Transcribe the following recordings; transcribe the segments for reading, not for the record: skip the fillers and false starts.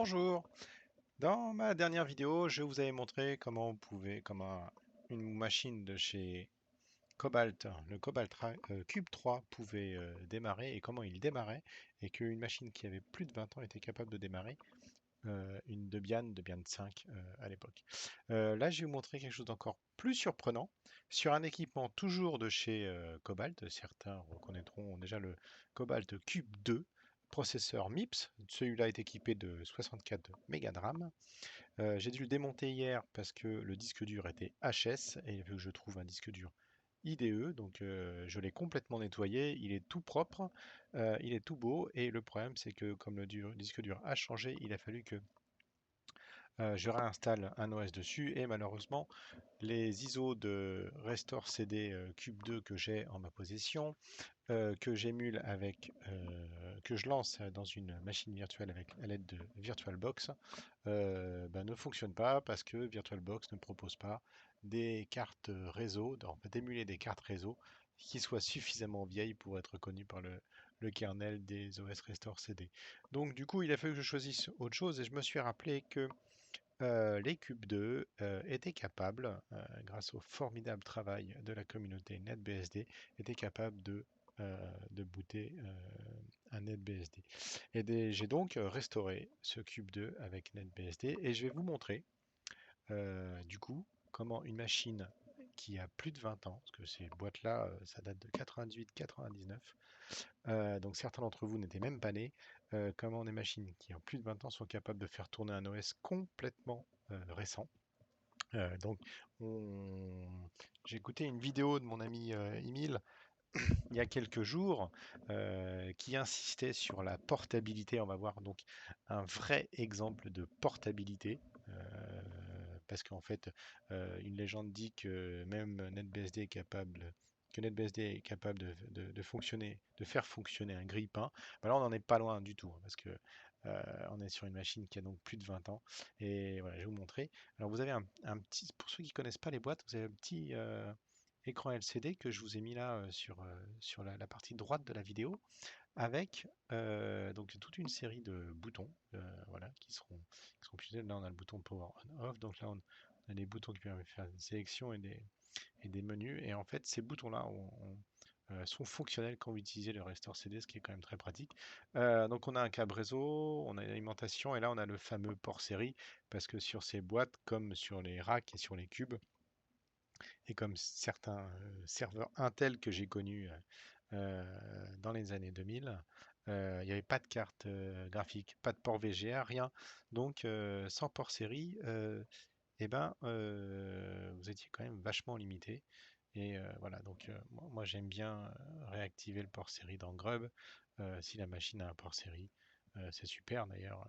Bonjour. Dans ma dernière vidéo, je vous avais montré comment une machine de chez Cobalt, le Cube 3 pouvait démarrer et comment il démarrait et qu'une machine qui avait plus de 20 ans était capable de démarrer, une Debian 5 à l'époque. Là, je vais vous montrer quelque chose d'encore plus surprenant sur un équipement toujours de chez Cobalt. Certains reconnaîtront déjà le Cobalt Cube 2, processeur MIPS. Celui-là est équipé de 64 mégas de RAM. J'ai dû le démonter hier parce que le disque dur était HS et il veut que je trouve un disque dur IDE, donc je l'ai complètement nettoyé, il est tout propre, il est tout beau et le problème c'est que comme disque dur a changé, il a fallu que je réinstalle un OS dessus et malheureusement les ISO de Restore CD Cube 2 que j'ai en ma possession, que j'émule que je lance dans une machine virtuelle avec à l'aide de VirtualBox, ne fonctionne pas parce que VirtualBox ne propose pas des cartes réseau, en fait d'émuler des cartes réseau qui soient suffisamment vieilles pour être reconnues par le kernel des OS Restore CD. Donc du coup, il a fallu que je choisisse autre chose et je me suis rappelé que les Cube 2 étaient capables, grâce au formidable travail de la communauté NetBSD, étaient capables de booter un NetBSD. J'ai donc restauré ce Cube 2 avec NetBSD et je vais vous montrer du coup comment une machine qui a plus de 20 ans, parce que ces boîtes-là, ça date de 98-99, donc certains d'entre vous n'étaient même pas nés, comment des machines qui ont plus de 20 ans sont capables de faire tourner un OS complètement récent. Donc, on- j'ai écouté une vidéo de mon ami Emile il y a quelques jours qui insistait sur la portabilité. On va voir donc un vrai exemple de portabilité. Parce qu'en fait, une légende dit que même NetBSD est capable, que NetBSD est capable de fonctionner, de faire fonctionner un grille-pain. Bah là, on n'en est pas loin du tout, hein, parce que on est sur une machine qui a donc plus de 20 ans. Et voilà, je vais vous montrer. Alors, vous avez un petit, pour ceux qui connaissent pas les boîtes, vous avez un petit écran LCD que je vous ai mis là sur la partie droite de la vidéo avec donc toute une série de boutons voilà, qui seront pilotés. Là, on a le bouton Power On-Off. Donc là, on a des boutons qui permettent de faire une sélection et des menus. Et en fait, ces boutons-là sont fonctionnels quand vous utilisez le Restore CD, ce qui est quand même très pratique. Donc on a un câble réseau, on a l'alimentation et là on a le fameux port série parce que sur ces boîtes, comme sur les racks et sur les cubes, et comme certains serveurs Intel que j'ai connus dans les années 2000, il n'y avait pas de carte graphique, pas de port VGA, rien. Donc sans port série, vous étiez quand même vachement limité. Et voilà, donc moi j'aime bien réactiver le port série dans Grub si la machine a un port série. C'est super d'ailleurs.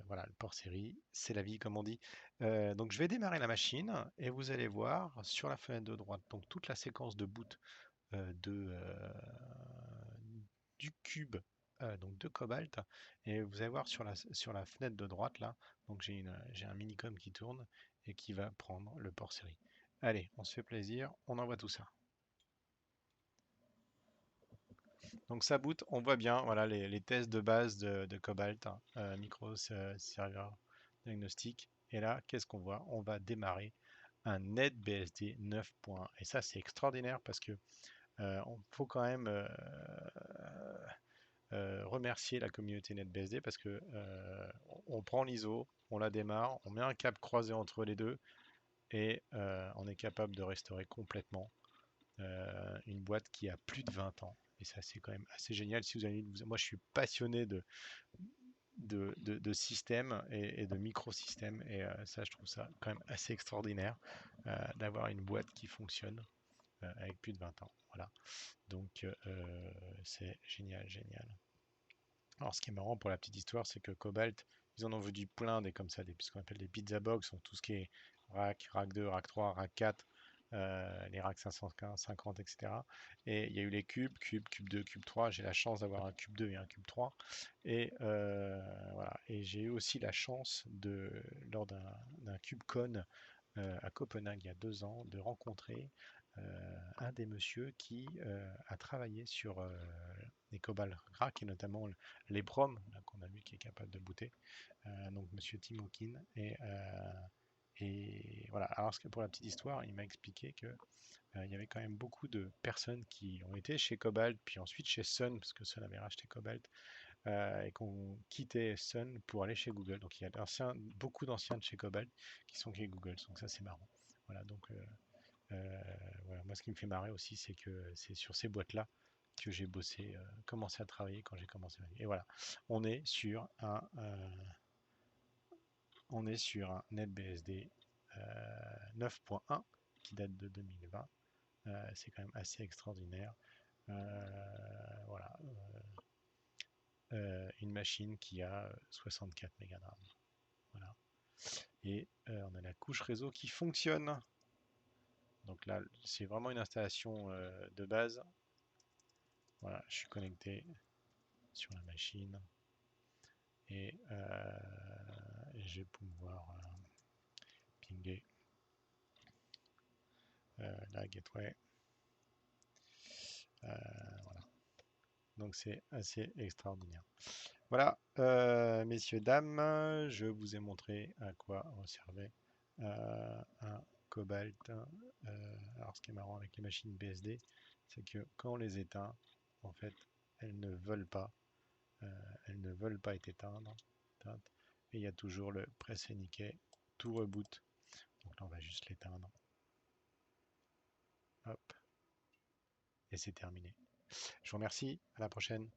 Voilà, le port série, c'est la vie comme on dit. Donc je vais démarrer la machine et vous allez voir sur la fenêtre de droite donc toute la séquence de boot du cube donc de Cobalt et vous allez voir sur la fenêtre de droite là donc j'ai un minicom qui tourne et qui va prendre le port série. Allez, on se fait plaisir, on envoie tout ça. Donc ça boot, on voit bien voilà les tests de base de Cobalt, hein, micro serveur diagnostic. Et là, qu'est-ce qu'on voit? On va démarrer un NetBSD 9.1. Et ça, c'est extraordinaire parce que on faut quand même remercier la communauté NetBSD parce que on prend l'ISO, on la démarre, on met un câble croisé entre les deux et on est capable de restaurer complètement une boîte qui a plus de 20 ans. Et ça, c'est quand même assez génial. Si vous avez, moi, je suis passionné de systèmes et de microsystèmes. Et ça, je trouve ça quand même assez extraordinaire d'avoir une boîte qui fonctionne avec plus de 20 ans. Voilà. Donc, c'est génial, génial. Alors, ce qui est marrant pour la petite histoire, c'est que Cobalt, ils en ont vendu plein des comme ça, ce qu'on appelle des pizza box, donc tout ce qui est rack 2, rack 3, rack 4, les rack 550, etc. Et il y a eu les cube 2, cube 3. J'ai la chance d'avoir un cube 2 et un cube 3. Et voilà. Et j'ai eu aussi la chance lors d'un CubeCon à Copenhague il y a 2 ans, de rencontrer un des messieurs qui a travaillé sur les Cobalt Rack et notamment l'EPROM, là, qu'on a vu qui est capable de booter. Donc Monsieur Timokhin. Et voilà. Alors pour la petite histoire, il m'a expliqué que il y avait quand même beaucoup de personnes qui ont été chez Cobalt, puis ensuite chez Sun, parce que Sun avait racheté Cobalt, et qu'on quittait Sun pour aller chez Google. Donc il y a beaucoup d'anciens de chez Cobalt qui sont chez Google. Donc ça c'est marrant. Voilà. Donc voilà. Moi ce qui me fait marrer aussi, c'est que c'est sur ces boîtes-là que j'ai bossé, commencé à travailler quand j'ai commencé ma vie. Et voilà. On est sur un NetBSD 9.1 qui date de 2020. C'est quand même assez extraordinaire. Voilà. Une machine qui a 64 mégadrames. Voilà. Et on a la couche réseau qui fonctionne. Donc là, c'est vraiment une installation de base. Voilà, je suis connecté sur la machine et je vais pouvoir pinguer la gateway. Voilà. Donc c'est assez extraordinaire. Voilà, messieurs, dames, je vous ai montré à quoi servait un Cobalt. Alors, ce qui est marrant avec les machines BSD, c'est que quand on les éteint, en fait, elles ne veulent pas, être éteintes. Et il y a toujours le press et niquet, tout reboot. Donc là, on va juste l'éteindre. Hop, et c'est terminé. Je vous remercie, à la prochaine.